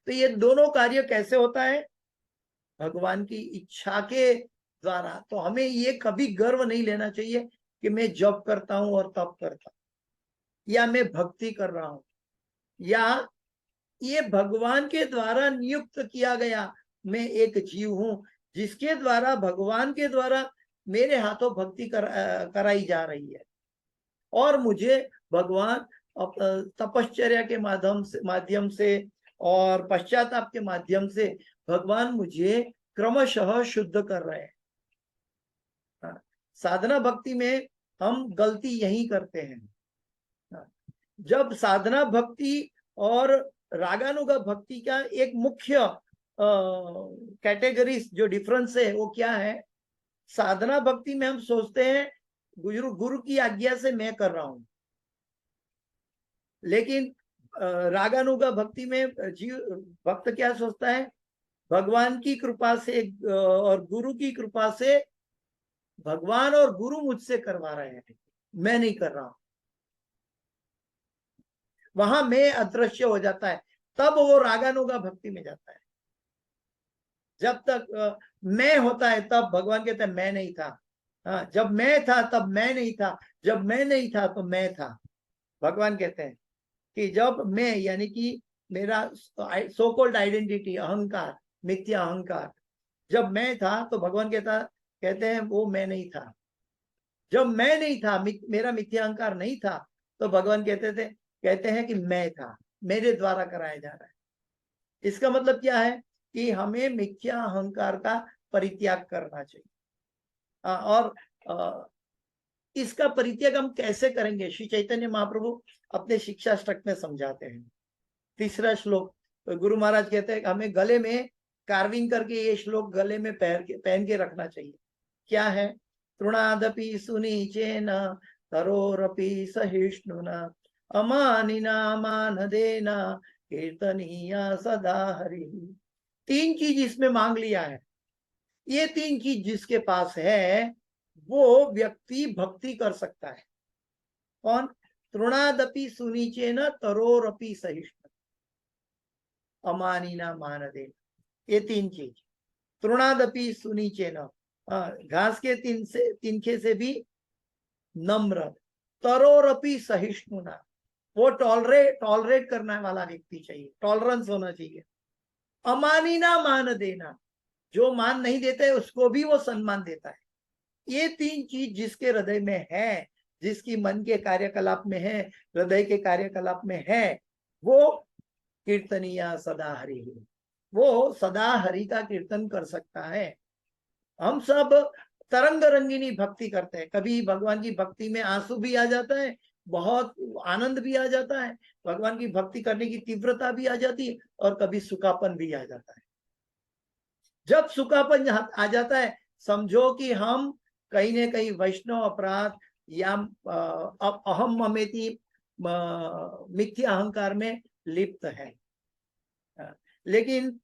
तो ये दोनों कार्य कैसे होता है? भगवान की इच्छा के द्वारा। तो हमें ये कभी गर्व नहीं लेना चाहिए कि मैं जप करता हूं और तप करता हूं, या मैं भक्ति कर रहा हूं, या ये भगवान के द्वारा नियुक्त किया गया मैं एक जीव हूं जिसके द्वारा, भगवान के द्वारा मेरे हाथों भक्ति कराई जा रही है और मुझे भगवान तपश्चर्या के माध्यम से और पश्चाताप के माध्यम से भगवान मुझे क्रमशः शुद्ध कर रहे हैं। साधना भक्ति में हम गलती यही करते हैं। जब साधना भक्ति और रागानुगा भक्ति का एक मुख्य कैटेगरी जो डिफरेंस है वो क्या है? साधना भक्ति में हम सोचते हैं गुरु की आज्ञा से मैं कर रहा हूं, लेकिन रागानुगा भक्ति में जीव भक्त क्या सोचता है? भगवान की कृपा से और गुरु की कृपा से भगवान और गुरु मुझसे करवा रहे हैं, मैं नहीं कर रहा हूं। वहां मैं अदृश्य हो जाता है, तब वो रागानुगा भक्ति में जाता है। जब तक मैं होता है तब भगवान कहते हैं मैं नहीं था। जब मैं था तब मैं नहीं था, जब मैं नहीं था तो मैं था। भगवान कहते हैं कि जब मैं, यानी कि मेरा सो कॉल्ड आइडेंटिटी, अहंकार, मिथ्या अहंकार, जब मैं था तो भगवान कहते हैं वो मैं नहीं था। जब मैं नहीं था, मेरा मिथ्या अहंकार नहीं था, तो भगवान कहते हैं कि मैं था, मेरे द्वारा कराया जा रहा है। इसका मतलब क्या है कि हमें मिथ्या अहंकार का परित्याग करना चाहिए। और इसका परित्याग हम कैसे करेंगे? श्री चैतन्य महाप्रभु अपने शिक्षाष्टक में समझाते हैं। 3रा श्लोक, तो गुरु महाराज कहते हैं हमें गले में कार्विंग करके ये श्लोक गले में पहन के रखना चाहिए। क्या है? तृणादपि सुनीचेन तरोरपि सहिष्णुना अमानिना मानदेना कीर्तनीया सदा हरि। 3 चीज इसमें मांग लिया है। ये 3 चीज जिसके पास है वो व्यक्ति भक्ति कर सकता है। कौन? तृणादपि सुनीचे न तरोरपि सहिष्णु अमानीना मान दे। ये तीन चीज, तृणादपि सुनीचे न, घास के तिनखे से भी नम्र, तरोरपि सहिष्णुना, वो टॉलरेट करने वाला व्यक्ति चाहिए, टॉलरेंस होना चाहिए। अमानीना मान देना, जो मान नहीं देता है उसको भी वो सम्मान देता है। ये तीन चीज जिसके हृदय में है, जिसकी मन के कार्यकलाप में है, हृदय के कार्यकलाप में है, वो कीर्तनिया सदा हरि, वो सदा हरि का कीर्तन कर सकता है। हम सब तरंग रंगिनी भक्ति करते हैं, कभी भगवान की भक्ति में आंसू भी आ जाता है, बहुत आनंद भी आ जाता है, भगवान की भक्ति करने की तीव्रता भी आ जाती है, और कभी सुखापन भी आ जाता है। जब सुखापन आ जाता है, समझो कि हम कहीं न कहीं वैष्णव अपराध या अहम ममेति मिथ्या अहंकार में लिप्त है। लेकिन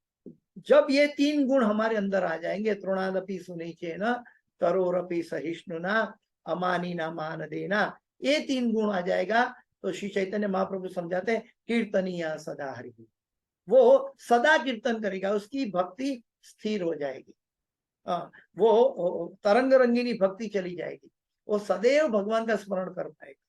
जब ये तीन गुण हमारे अंदर आ जाएंगे, तृणादपि सुनीचे न तरोरपि सहिष्णुना अमानीना मान देना, ये तीन गुण आ जाएगा तो श्री चैतन्य महाप्रभु समझाते हैं कीर्तनीय सदा हरि, वो सदा कीर्तन करेगा, उसकी भक्ति स्थिर हो जाएगी, वो तरंग रंगिनी भक्ति चली जाएगी, वो सदैव भगवान का स्मरण कर पाएगा।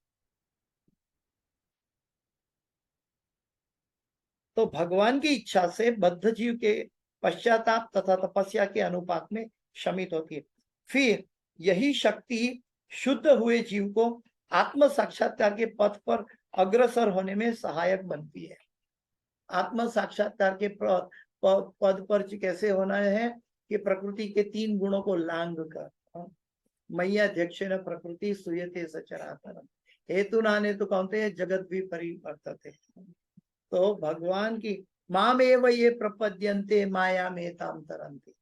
तो भगवान की इच्छा से बद्ध जीव के पश्चाताप तथा तपस्या के अनुपात में शमित होती है। फिर यही शक्ति शुद्ध हुए जीव को आत्म साक्षात्कार के पथ पर अग्रसर होने में सहायक बनती है। आत्म साक्षात्कार के पद पर कैसे होना है कि प्रकृति के तीन गुणों को लांग कर, मय्याध्यक्षेण प्रकृति सूयते सचराचरम् हेतु नाने तो कौनते हैं जगत भी परिवर्तते। तो भगवान की मामेव ये प्रपद्यन्ते माया में ताम तरन्ते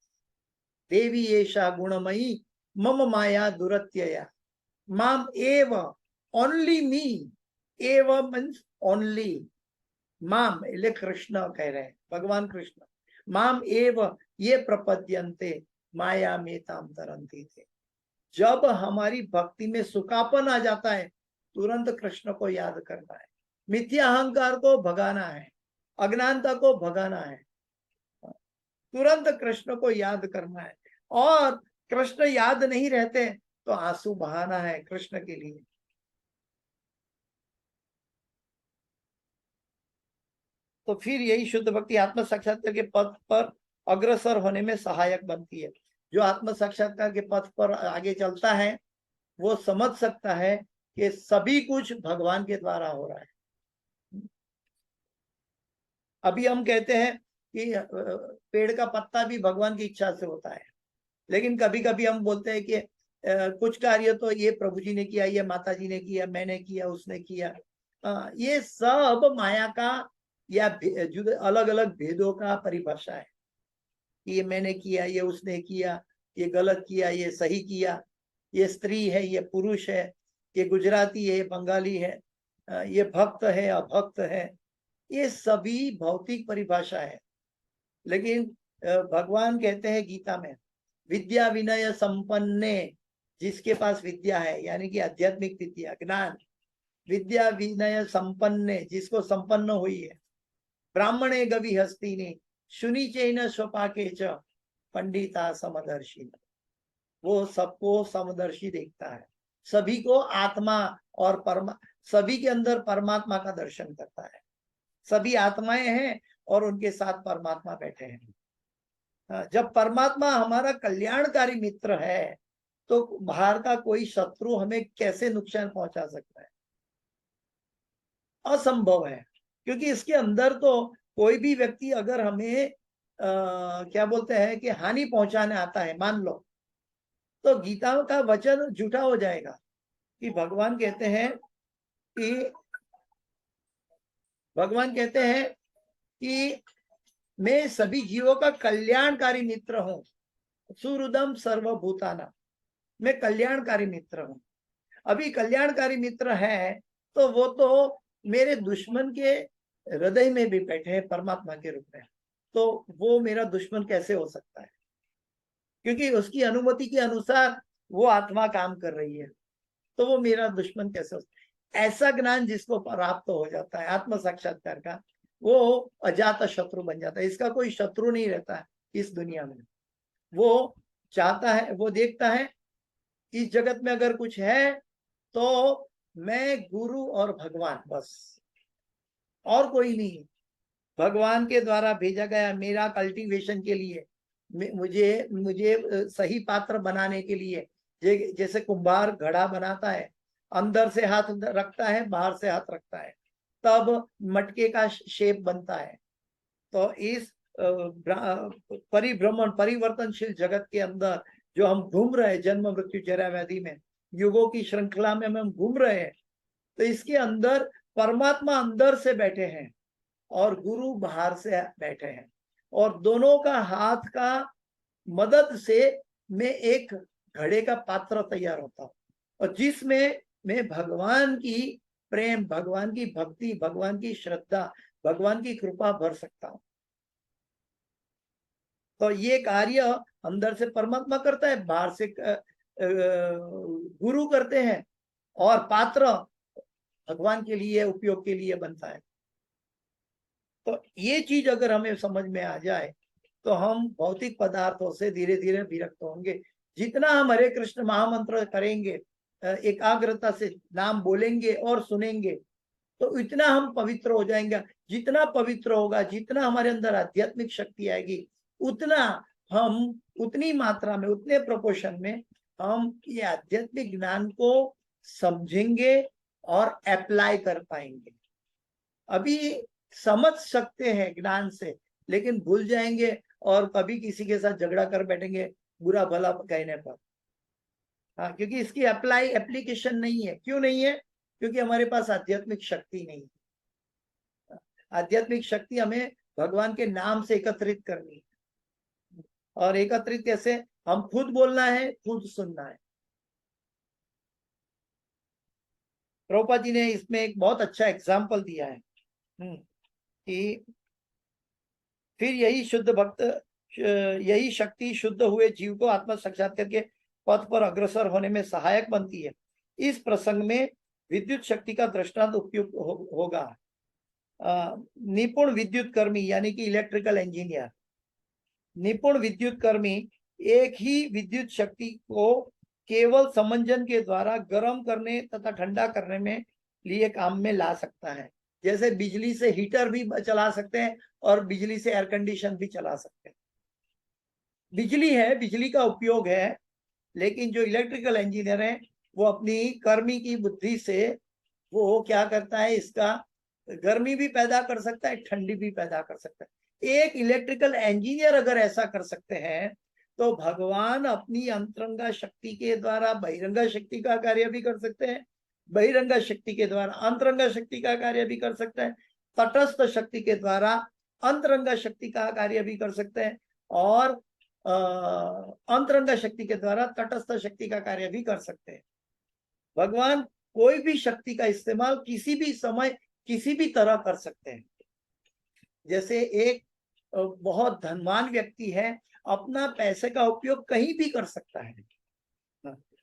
देवी एषा गुणमयी मम माया दुरत्यया माम एव, ओनली मी, एव मीन्स ओनली, माम એટલે कृष्ण कह रहे हैं, भगवान कृष्ण, माम एव ये प्रपद्यन्ते माया में ताम तरन्ते थे। जब हमारी भक्ति में सुखापन आ जाता है, तुरंत कृष्ण को याद करना है, मिथ्या अहंकार को भगाना है, अज्ञानता को भगाना है, तुरंत कृष्ण को याद करना है। और कृष्ण याद नहीं रहते तो आंसू बहाना है कृष्ण के लिए। तो फिर यही शुद्ध भक्ति आत्म साक्षात्कार के पथ पर अग्रसर होने में सहायक बनती है। जो आत्म साक्षात्कार के पथ पर आगे चलता है वो समझ सकता है कि सभी कुछ भगवान के द्वारा हो रहा है। अभी हम कहते हैं कि पेड़ का पत्ता भी भगवान की इच्छा से होता है, लेकिन कभी कभी हम बोलते हैं कि कुछ कार्य तो ये प्रभु जी ने किया, ये माता जी ने किया, मैंने किया, उसने किया। ये सब माया का या अलग अलग भेदों का परिभाषा है कि ये मैंने किया, ये उसने किया, ये गलत किया, ये सही किया, ये स्त्री है, ये पुरुष है, ये गुजराती है, ये बंगाली है, ये भक्त है, अभक्त है, ये सभी भौतिक परिभाषा है। लेकिन भगवान कहते हैं गीता में, विद्या विनय संपन्ने, जिसके पास विद्या है यानी कि आध्यात्मिक विद्या, ज्ञान, विद्या विनय संपन्ने, जिसको संपन्न हुई है, ब्राह्मणे गवि हस्तिनी शुनिचेन स्वपाके च पंडिता समदर्शी, वो सबको समदर्शी देखता है, सभी को आत्मा और सभी के अंदर परमात्मा का दर्शन करता है। सभी आत्माएं हैं और उनके साथ परमात्मा बैठे हैं। जब परमात्मा हमारा कल्याणकारी मित्र है तो बाहर का कोई शत्रु हमें कैसे नुकसान पहुंचा सकता है? असंभव है, क्योंकि इसके अंदर तो कोई भी व्यक्ति अगर हमें क्या बोलते हैं कि हानि पहुंचाने आता है, मान लो, तो गीता का वचन झूठा हो जाएगा कि भगवान कहते हैं कि मैं सभी जीवों का कल्याणकारी मित्र हूं, सुहृदम सर्वभूताना, मैं कल्याणकारी मित्र हूं। अभी कल्याणकारी मित्र है तो वो तो मेरे दुश्मन के हृदय में भी बैठे हैं परमात्मा के रूप में, तो वो मेरा दुश्मन कैसे हो सकता है? क्योंकि उसकी अनुमति के अनुसार वो आत्मा काम कर रही है, तो वो मेरा दुश्मन कैसे हो सकता है? ऐसा ज्ञान जिसको प्राप्त हो जाता है आत्म साक्षात्कार का, वो अजात शत्रु बन जाता है। इसका कोई शत्रु नहीं रहता है इस दुनिया में। वो चाहता है, वो देखता है इस जगत में अगर कुछ है तो मैं, गुरु और भगवान, बस, और कोई नहीं। भगवान के द्वारा भेजा गया मेरा कल्टीवेशन के लिए, मुझे मुझे सही पात्र बनाने के लिए। जैसे कुम्हार घड़ा बनाता है, अंदर से हाथ रखता है, बाहर से हाथ रखता है, तब मटके का शेप बनता है। तो इस परिभ्रमण परिवर्तनशील जगत के अंदर जो हम घूम रहे हैं, जन्म मृत्यु जरा व्याधि में, युगों की श्रृंखला में हम घूम रहे हैं, तो इसके अंदर परमात्मा अंदर से बैठे हैं और गुरु बाहर से बैठे हैं, और दोनों का हाथ का मदद से मैं एक घड़े का पात्र तैयार होता हूं, और जिसमें मैं भगवान की प्रेम, भगवान की भक्ति, भगवान की श्रद्धा, भगवान की कृपा भर सकता हूं। तो ये कार्य अंदर से परमात्मा करता है, बाहर से गुरु करते हैं, और पात्र भगवान के लिए, उपयोग के लिए बनता है। तो ये चीज अगर हमें समझ में आ जाए तो हम भौतिक पदार्थों से धीरे धीरे विरक्त होंगे। जितना हम हरे कृष्ण महामंत्र करेंगे, एकाग्रता से नाम बोलेंगे और सुनेंगे, तो इतना हम पवित्र हो जाएंगे। जितना पवित्र होगा, जितना हमारे अंदर आध्यात्मिक शक्ति आएगी, उतना हम, उतनी मात्रा में, उतने प्रोपोर्शन में हम ये आध्यात्मिक ज्ञान को समझेंगे और अप्लाई कर पाएंगे। अभी समझ सकते हैं ज्ञान से, लेकिन भूल जाएंगे और कभी किसी के साथ झगड़ा कर बैठेंगे बुरा भला कहने पर। हाँ, क्योंकि इसकी एप्लीकेशन नहीं है। क्यों नहीं है? क्योंकि हमारे पास आध्यात्मिक शक्ति नहीं है। आध्यात्मिक शक्ति हमें भगवान के नाम से एकत्रित करनी है। और एकत्रित कैसे? हम खुद बोलना है, खुद सुनना है। प्रभुपाद जी ने इसमें एक बहुत अच्छा एग्जाम्पल दिया है कि फिर यही शुद्ध भक्त, यही शक्ति शुद्ध हुए जीव को आत्म साक्षात्कार के पथ पर अग्रसर होने में सहायक बनती है। इस प्रसंग में विद्युत शक्ति का दृष्टांत उपयुक्त होगा। निपुण विद्युत कर्मी यानी कि इलेक्ट्रिकल इंजीनियर, निपुण विद्युत कर्मी एक ही विद्युत शक्ति को केवल समंजन के द्वारा गर्म करने तथा ठंडा करने में लिए काम में ला सकता है। जैसे बिजली से हीटर भी चला सकते हैं और बिजली से एयर कंडीशन भी चला सकते हैं। बिजली है, बिजली का उपयोग है, लेकिन जो इलेक्ट्रिकल इंजीनियर है वो अपनी कर्मी की बुद्धि से वो क्या करता है, इसका गर्मी भी पैदा कर सकता है, ठंडी भी पैदा कर सकता है। एक इलेक्ट्रिकल इंजीनियर अगर ऐसा कर सकते हैं, तो भगवान अपनी अंतरंगा शक्ति के द्वारा बहिरंगा शक्ति का कार्य भी कर सकते हैं, बहिरंगा शक्ति के द्वारा अंतरंगा शक्ति का कार्य भी कर सकते हैं, तटस्थ शक्ति के द्वारा अंतरंगा शक्ति का कार्य भी कर सकते हैं, और अंतरंगा शक्ति के द्वारा तटस्थ शक्ति का कार्य भी कर सकते हैं। भगवान कोई भी शक्ति का इस्तेमाल किसी भी समय किसी भी तरह कर सकते हैं। जैसे एक बहुत धनवान व्यक्ति है, अपना पैसे का उपयोग कहीं भी कर सकता है,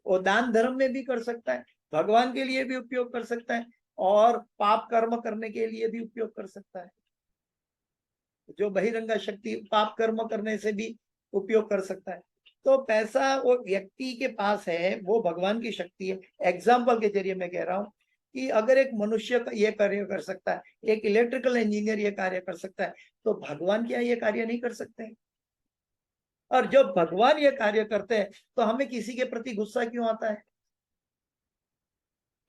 वो दान धर्म में भी कर सकता है, भगवान के लिए भी उपयोग कर सकता है, और पाप कर्म करने के लिए भी उपयोग कर सकता है। जो बहिरंगा शक्ति पाप कर्म करने से भी उपयोग कर सकता है। तो पैसा वो व्यक्ति के पास है, वो भगवान की शक्ति है। एग्जाम्पल के जरिए मैं कह रहा हूं कि अगर एक मनुष्य ये कार्य कर सकता है, एक इलेक्ट्रिकल इंजीनियर ये कार्य कर सकता है, तो भगवान क्या ये कार्य नहीं कर सकते? और जब भगवान ये कार्य करते हैं तो हमें किसी के प्रति गुस्सा क्यों आता है?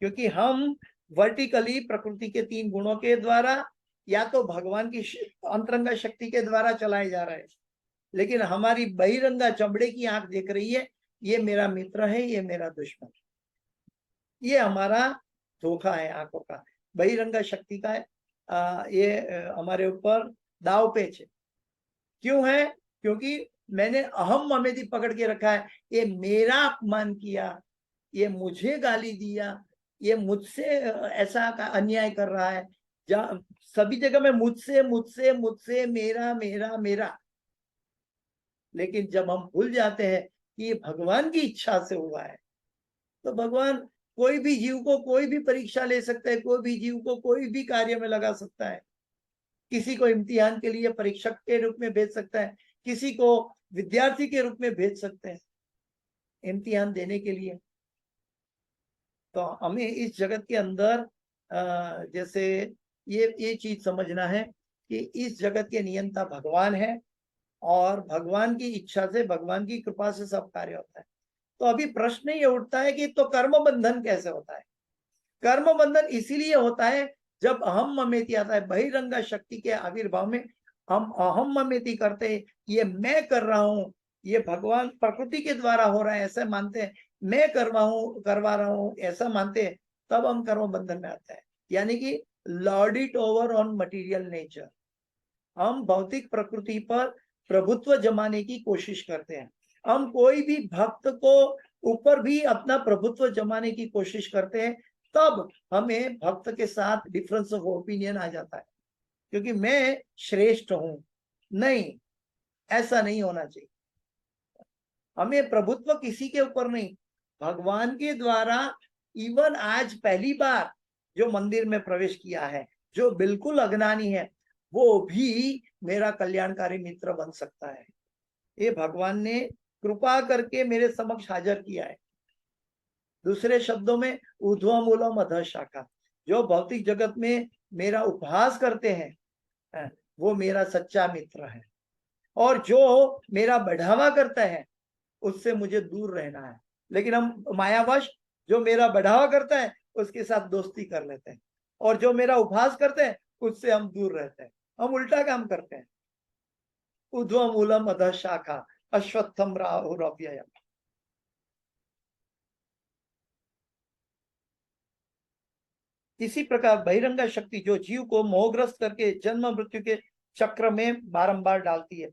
क्योंकि हम वर्टिकली प्रकृति के 3 गुणों के द्वारा या तो भगवान की अंतरंगा शक्ति के द्वारा चलाए जा रहे हैं, लेकिन हमारी बहिरंगा चमड़े की आंख देख रही है ये मेरा मित्र है, ये मेरा दुश्मन। ये हमारा धोखा है आंखों का, बहिरंगा शक्ति का है। ये हमारे ऊपर दाव पेच है। क्यों है? क्योंकि मैंने अहम ममेदी पकड़ के रखा है। ये मेरा अपमान किया, ये मुझे गाली दिया, ये मुझसे ऐसा अन्याय कर रहा है। सभी जगह में मुझसे मुझसे मुझसे, मेरा मेरा मेरा। लेकिन जब हम भूल जाते हैं कि ये भगवान की इच्छा से हुआ है, तो भगवान कोई भी जीव को कोई भी परीक्षा ले सकता है, कोई भी जीव को कोई भी कार्य में लगा सकता है। किसी को इम्तिहान के लिए परीक्षक के रूप में भेज सकता है, किसी को विद्यार्थी के रूप में भेज सकते हैं इम्तिहान देने के लिए। तो हमें इस जगत के अंदर जैसे ये चीज समझना है कि इस जगत के नियंता भगवान है और भगवान की इच्छा से, भगवान की कृपा से सब कार्य होता है। तो अभी प्रश्न ये उठता है कि तो कर्म बंधन कैसे होता है? कर्म बंधन इसीलिए होता है जब अहम ममेति आता है। बहिरंगा शक्ति के आविर्भाव में हम अहम ममेति करते हैं, ये मैं कर रहा हूं, ये भगवान प्रकृति के द्वारा हो रहा है ऐसा मानते हैं, मैं करवा रहा हूं ऐसा मानते हैं, तब हम कर्म बंधन में आते हैं। यानी कि Lord it over on material nature. हम भौतिक प्रकृति पर प्रभुत्व जमाने की कोशिश करते हैं। हम कोई भी भक्त को ऊपर भी अपना प्रभुत्व जमाने की कोशिश करते हैं, तब हमें भक्त के साथ डिफरेंस ऑफ ओपिनियन आ जाता है, क्योंकि मैं श्रेष्ठ हूं। नहीं, ऐसा नहीं होना चाहिए। हमें प्रभुत्व किसी के ऊपर नहीं, भगवान के द्वारा। इवन आज पहली बार जो मंदिर में प्रवेश किया है, जो बिल्कुल अज्ञानी है, वो भी मेरा कल्याणकारी मित्र बन सकता है। ये भगवान ने कृपा करके मेरे समक्ष हाजिर किया है। दूसरे शब्दों में ऊर्ध्वमूलम अधः शाखा, जो भौतिक जगत में मेरा उपहास करते हैं, वो मेरा सच्चा मित्र है। और जो मेरा बढ़ावा करता है उससे मुझे दूर रहना है। लेकिन हम मायावश जो मेरा बढ़ावा करता है उसके साथ दोस्ती कर लेते हैं, और जो मेरा उपहास करते हैं उससे हम दूर रहते हैं। हम उल्टा काम करते हैं। ऊर्ध्वमूलम अधः शाखा अश्वत्थम राहुरव्ययम्। इसी प्रकार बहिरंगा शक्ति जो जीव को मोहग्रस्त करके जन्म मृत्यु के चक्र में बारंबार डालती है,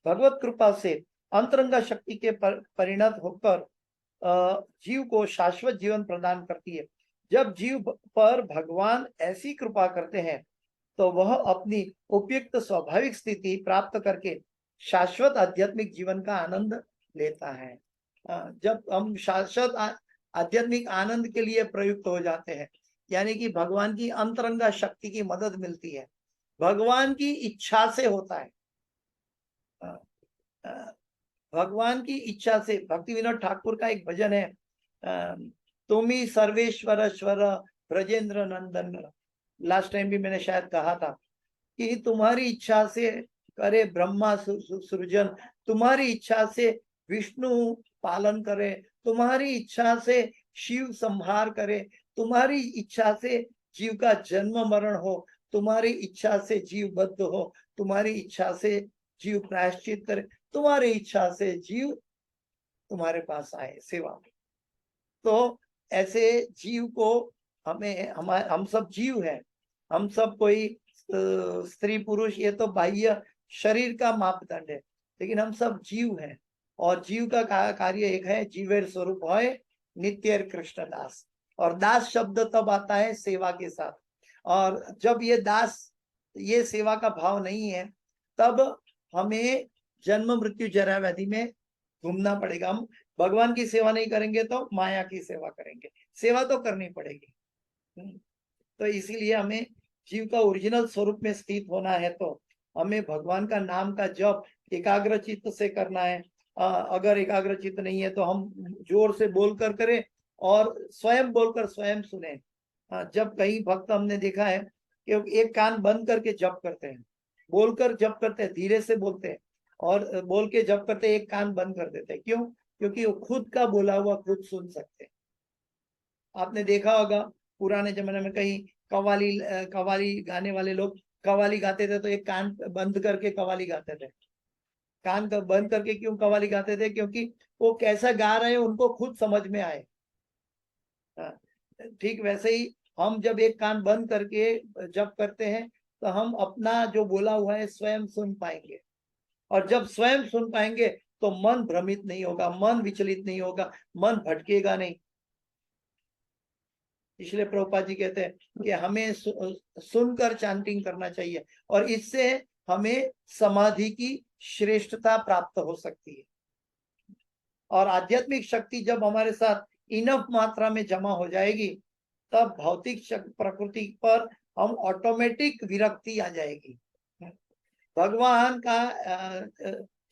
भगवत कृपा से अंतरंगा शक्ति के परिणत होकर जीव को शाश्वत जीवन प्रदान करती है। जब जीव पर भगवान ऐसी कृपा करते हैं तो वह अपनी उपयुक्त स्वाभाविक स्थिति प्राप्त करके शाश्वत आध्यात्मिक जीवन का आनंद लेता है। जब हम शाश्वत आध्यात्मिक आनंद के लिए प्रयुक्त हो जाते हैं, यानी कि भगवान की अंतरंगा शक्ति की मदद मिलती है, भगवान की इच्छा से होता है। भगवान की इच्छा से। भक्ति विनोद ठाकुर का एक भजन है, तुमी सर्वेश्वर स्वर ब्रजेंद्र नंदन। लास्ट टाइम भी मैंने शायद कहा था कि तुम्हारी इच्छा से करे ब्रह्मा सृजन, तुम्हारी इच्छा से विष्णु पालन करे, तुम्हारी इच्छा से शिव संहार करे, तुम्हारी इच्छा से जीव का जन्म मरण हो, तुम्हारी इच्छा से जीव बद्ध हो, तुम्हारी इच्छा से जीव प्रायश्चित करे, तुम्हारी इच्छा से जीव तुम्हारे पास आए सेवा में। तो ऐसे जीव को हम सब जीव हैं, हम सब कोई स्त्री पुरुष ये तो बाह्य शरीर का मापदंड है, लेकिन हम सब जीव हैं। और जीव का कार्य एक है, जीवेर स्वरूप है नित्यर कृष्ण दास। और दास शब्द तब आता है सेवा के साथ। और जब ये सेवा का भाव नहीं है, तब हमें जन्म मृत्यु जरा व्याधि में घूमना पड़ेगा। हम भगवान की सेवा नहीं करेंगे तो माया की सेवा करेंगे। सेवा तो करनी पड़ेगी। तो इसीलिए हमें जीव का ओरिजिनल स्वरूप में स्थित होना है तो हमें भगवान का नाम का जप एकाग्र चित्त से करना है। अगर एकाग्र चित्त नहीं है तो हम जोर से बोलकर करें और स्वयं बोलकर स्वयं सुने। जब कई भक्त हमने देखा है कि एक कान बंद करके जप करते हैं, बोलकर जप करते हैं, धीरे से बोलते हैं और बोल के जप करते हैं, एक कान बंद कर देते हैं। क्यों? क्योंकि वो खुद का बोला हुआ खुद सुन सकते हैं। आपने देखा होगा पुराने जमाने में कहीं कव्वाली गाने वाले लोग कव्वाली गाते थे तो एक कान बंद करके कव्वाली गाते थे। कान बंद करके क्यों कव्वाली गाते थे? क्योंकि वो कैसा गा रहे हैं उनको खुद समझ में आए। ठीक वैसे ही हम जब एक कान बंद करके जब करते हैं तो हम अपना जो बोला हुआ है स्वयं सुन पाएंगे। और जब स्वयं सुन पाएंगे तो मन भ्रमित नहीं होगा, मन विचलित नहीं होगा, मन भटकेगा नहीं। इसलिए प्रभुपाद जी कहते हैं कि हमें सुनकर चैंटिंग करना चाहिए और इससे हमें समाधि की श्रेष्ठता प्राप्त हो सकती है। और आध्यात्मिक शक्ति जब हमारे साथ इनफ मात्रा में जमा हो जाएगी, तब भौतिक प्रकृति पर हम ऑटोमेटिक विरक्ति आ जाएगी। भगवान का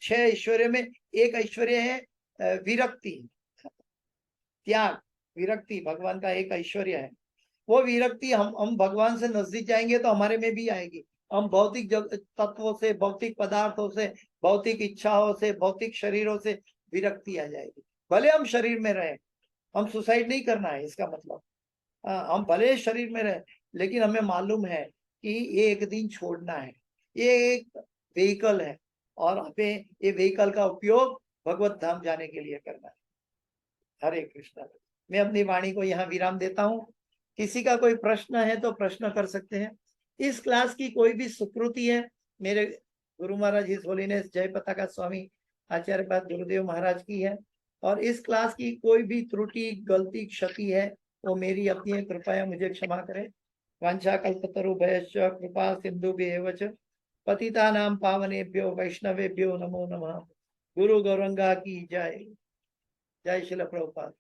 6 ऐश्वर्य में एक ऐश्वर्य है विरक्ति, त्याग। विरक्ति भगवान का एक ऐश्वर्य है। वो विरक्ति हम भगवान से नजदीक जाएंगे तो हमारे में भी आएगी। हम भौतिक तत्वों से, भौतिक पदार्थों से, भौतिक इच्छाओं से, भौतिक शरीरों से विरक्ति आ जाएगी। भले हम शरीर में रहे, हम सुसाइड नहीं करना है इसका मतलब। हम भले शरीर में रहे, लेकिन हमें मालूम है कि ये एक दिन छोड़ना है। ये एक व्हीकल है और हमें ये व्हीकल का उपयोग भगवत धाम जाने के लिए करना है। हरे कृष्णा। मैं अपनी वाणी को यहाँ विराम देता हूँ। किसी का कोई प्रश्न है तो प्रश्न कर सकते हैं। इस क्लास की कोई भी सुकृति है, मेरे गुरु महाराज हिज होलीनेस जय पताका स्वामी आचार्य पाद गुरुदेव महाराज की है, और इस क्लास की कोई भी त्रुटि, गलती, क्षति है वो मेरी अपनी है। कृपया मुझे क्षमा करें। वांछा कल्पतरुभ्यश्च कृपा सिन्धुभ्येव च पतितानां पावनेभ्यो वैष्णवेभ्यो नमो नमः। गुरु गौरंगा की जय। जय श्रील प्रभुपाद।